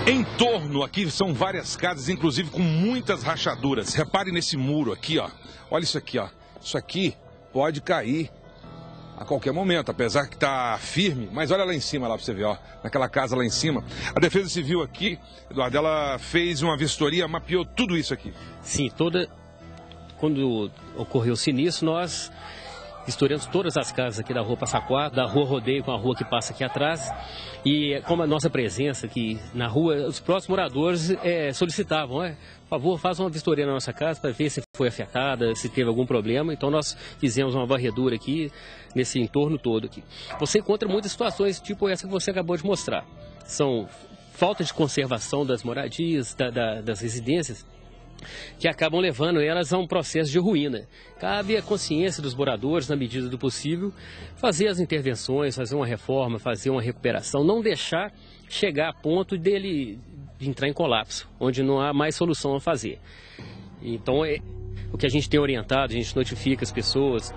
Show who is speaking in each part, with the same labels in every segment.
Speaker 1: Em torno aqui são várias casas, inclusive com muitas rachaduras. Repare nesse muro aqui, ó. Olha isso aqui, ó. Isso aqui pode cair a qualquer momento, apesar que está firme. Mas olha lá em cima, lá para você ver, ó. Naquela casa lá em cima. A Defesa Civil aqui, Eduardo, ela fez uma vistoria, mapeou tudo isso aqui.
Speaker 2: Sim, quando ocorreu o sinistro, nós historiamos todas as casas aqui da Rua Passaquá, da Rua Rodeio com a rua que passa aqui atrás. E como a nossa presença aqui na rua, os próprios moradores solicitavam, por favor, faça uma vistoria na nossa casa para ver se foi afetada, se teve algum problema. Então nós fizemos uma varredura aqui, nesse entorno todo aqui. Você encontra muitas situações tipo essa que você acabou de mostrar. São falta de conservação das moradias, das residências, que acabam levando elas a um processo de ruína. Cabe à consciência dos moradores, na medida do possível, fazer as intervenções, fazer uma reforma, fazer uma recuperação, não deixar chegar a ponto dele entrar em colapso, onde não há mais solução a fazer. Então, o que a gente tem orientado, a gente notifica as pessoas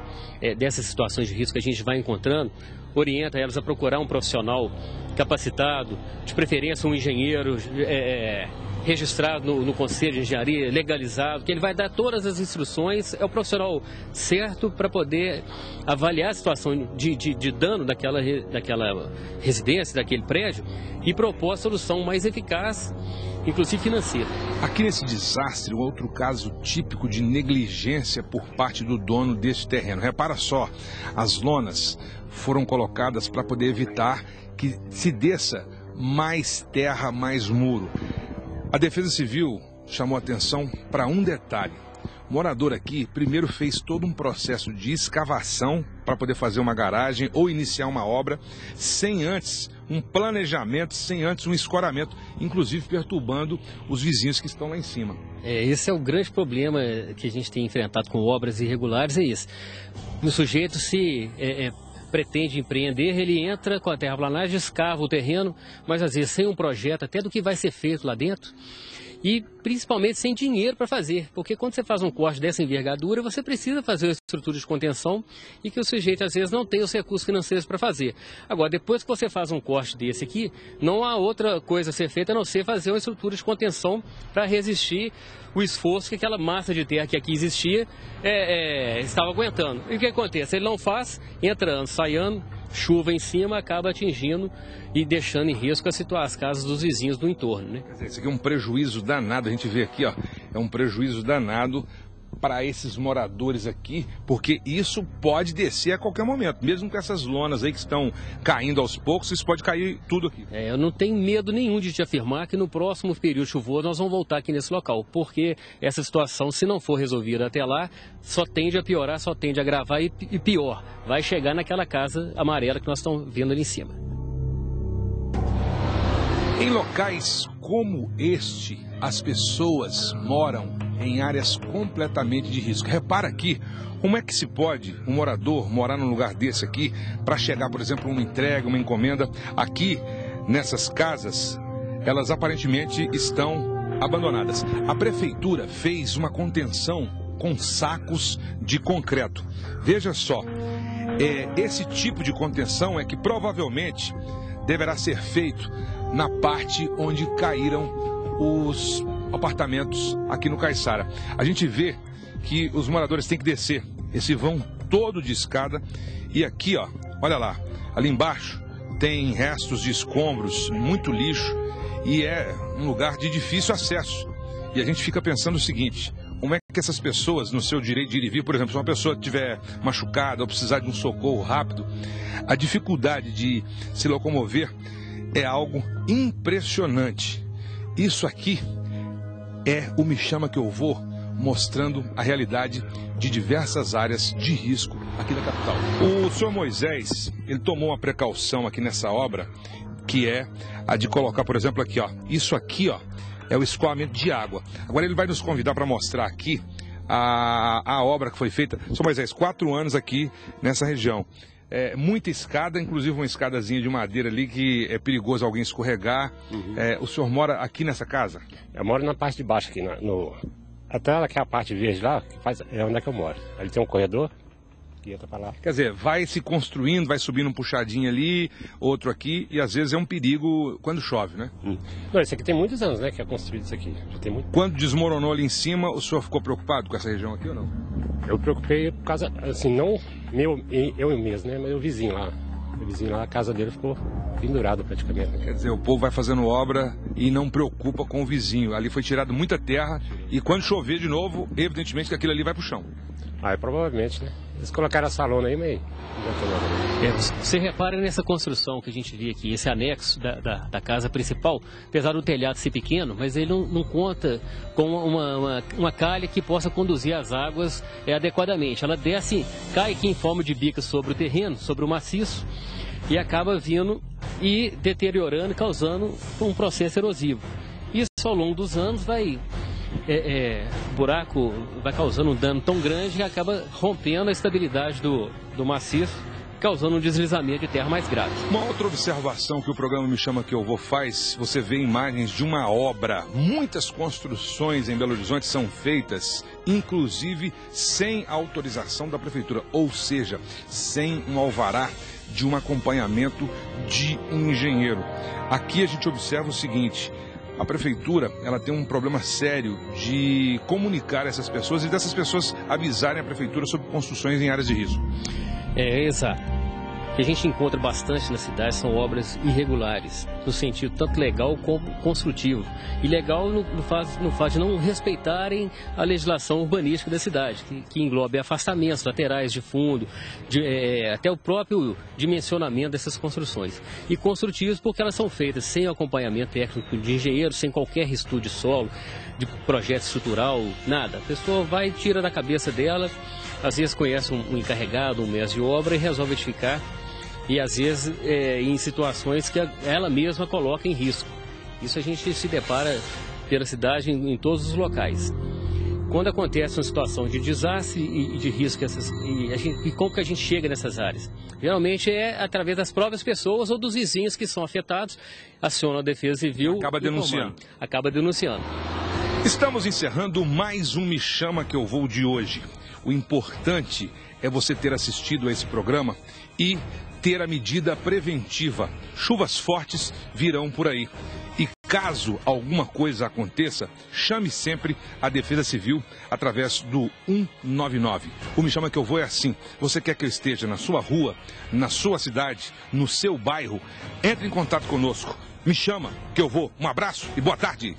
Speaker 2: dessas situações de risco que a gente vai encontrando, orienta elas a procurar um profissional capacitado, de preferência um engenheiro registrado no Conselho de Engenharia, legalizado, que ele vai dar todas as instruções, é o profissional certo para poder avaliar a situação de dano daquela residência, daquele prédio, e propor a solução mais eficaz, inclusive financeira.
Speaker 1: Aqui nesse desastre, um outro caso típico de negligência por parte do dono desse terreno. Repara só, as lonas foram colocadas para poder evitar que se desça mais terra, mais muro. A Defesa Civil chamou atenção para um detalhe. O morador aqui primeiro fez todo um processo de escavação para poder fazer uma garagem ou iniciar uma obra sem antes um planejamento, sem antes um escoramento, inclusive perturbando os vizinhos que estão lá em cima.
Speaker 2: Esse é o grande problema que a gente tem enfrentado com obras irregulares, é isso. O sujeito pretende empreender, ele entra com a terraplanagem, escava o terreno, mas às vezes sem um projeto até do que vai ser feito lá dentro e principalmente sem dinheiro para fazer, porque quando você faz um corte dessa envergadura, você precisa fazer uma estrutura de contenção e que o sujeito às vezes não tem os recursos financeiros para fazer. Agora, depois que você faz um corte desse aqui, não há outra coisa a ser feita a não ser fazer uma estrutura de contenção para resistir o esforço que aquela massa de terra que aqui existia estava aguentando. E o que acontece? Ele não faz, entra ano, sai ano, chuva em cima, acaba atingindo e deixando em risco as casas dos vizinhos do entorno, né?
Speaker 1: Quer dizer, isso aqui é um prejuízo danado, a gente vê aqui, ó, é um prejuízo danado para esses moradores aqui, porque isso pode descer a qualquer momento, mesmo com essas lonas aí que estão caindo aos poucos, isso pode cair tudo aqui.
Speaker 2: Eu não tenho medo nenhum de te afirmar que no próximo período chuvoso nós vamos voltar aqui nesse local, porque essa situação, se não for resolvida até lá, só tende a piorar, só tende a agravar e pior, vai chegar naquela casa amarela que nós estamos vendo ali em cima.
Speaker 1: Em locais como este, as pessoas moram em áreas completamente de risco. Repara aqui, como é que se pode um morador morar num lugar desse aqui para chegar, por exemplo, uma entrega, uma encomenda? Aqui, nessas casas, elas aparentemente estão abandonadas. A prefeitura fez uma contenção com sacos de concreto. Veja só, esse tipo de contenção é que provavelmente deverá ser feito na parte onde caíram os apartamentos aqui no Caiçara. A gente vê que os moradores têm que descer esse vão todo de escada e aqui, ó, olha lá, ali embaixo tem restos de escombros, muito lixo e é um lugar de difícil acesso. E a gente fica pensando o seguinte: como é que essas pessoas, no seu direito de ir e vir, por exemplo, se uma pessoa estiver machucada ou precisar de um socorro rápido, a dificuldade de se locomover é algo impressionante. Isso aqui é o Me Chama Que Eu Vou, mostrando a realidade de diversas áreas de risco aqui da capital. O senhor Moisés, ele tomou uma precaução aqui nessa obra, que é a de colocar, por exemplo, aqui, ó, isso aqui, ó, é o escoamento de água. Agora ele vai nos convidar para mostrar aqui a obra que foi feita. Senhor Moisés, 4 anos aqui nessa região. Muita escada, inclusive uma escadazinha de madeira ali que é perigoso alguém escorregar. O senhor mora aqui nessa casa?
Speaker 3: Eu moro na parte de baixo aqui, até aquela parte verde lá, é onde é que eu moro. Ali tem um corredor, que entra para lá.
Speaker 1: Quer dizer, vai se construindo, vai subindo um puxadinho ali, outro aqui, e às vezes é um perigo quando chove, né?
Speaker 3: Não, isso aqui tem muitos anos, né, que é construído isso aqui. Já tem muito.
Speaker 1: Quando desmoronou ali em cima, o senhor ficou preocupado com essa região aqui ou não?
Speaker 3: Eu preocupei por causa, assim, não eu mesmo, né, mas o vizinho lá. O vizinho lá, a casa dele ficou pendurada praticamente.
Speaker 1: Quer dizer, o povo vai fazendo obra e não preocupa com o vizinho. Ali foi tirado muita terra e quando chover de novo, evidentemente que aquilo ali vai pro chão.
Speaker 3: Provavelmente, né? Eles colocaram essa lona aí, mas não tem nada.
Speaker 2: Você repara nessa construção que a gente vê aqui, esse anexo da casa principal, apesar do telhado ser pequeno, mas ele não conta com uma calha que possa conduzir as águas adequadamente. Ela desce, cai aqui em forma de bica sobre o terreno, sobre o maciço, e acaba vindo e deteriorando, causando um processo erosivo. Isso ao longo dos anos vai... o buraco vai causando um dano tão grande que acaba rompendo a estabilidade do maciço, causando um deslizamento de terra mais grave.
Speaker 1: Uma outra observação que o programa Me Chama Que Eu Vou faz, você vê imagens de uma obra. Muitas construções em Belo Horizonte são feitas, inclusive sem autorização da prefeitura, ou seja, sem um alvará de um acompanhamento de um engenheiro. Aqui a gente observa o seguinte: a prefeitura, ela tem um problema sério de comunicar essas pessoas e dessas pessoas avisarem a prefeitura sobre construções em áreas de risco.
Speaker 2: Exato. O que a gente encontra bastante na cidade são obras irregulares, no sentido tanto legal como construtivo. Ilegal no fato de não respeitarem a legislação urbanística da cidade, que engloba afastamentos laterais de fundo, até o próprio dimensionamento dessas construções. E construtivos porque elas são feitas sem acompanhamento técnico de engenheiro, sem qualquer estudo de solo, de projeto estrutural, nada. A pessoa vai, tira da cabeça dela, às vezes conhece um encarregado, um mestre de obra e resolve edificar. E às vezes em situações que ela mesma coloca em risco. Isso a gente se depara pela cidade em todos os locais. Quando acontece uma situação de desastre e de risco, e como que a gente chega nessas áreas? Geralmente é através das próprias pessoas ou dos vizinhos que são afetados, aciona a Defesa Civil. Acaba denunciando.
Speaker 1: Estamos encerrando mais um Me Chama Que Eu Vou de hoje. O importante é você ter assistido a esse programa e ter a medida preventiva. Chuvas fortes virão por aí. E caso alguma coisa aconteça, chame sempre a Defesa Civil através do 199. O Me Chama Que Eu Vou é assim. Você quer que eu esteja na sua rua, na sua cidade, no seu bairro? Entre em contato conosco. Me chama que eu vou. Um abraço e boa tarde.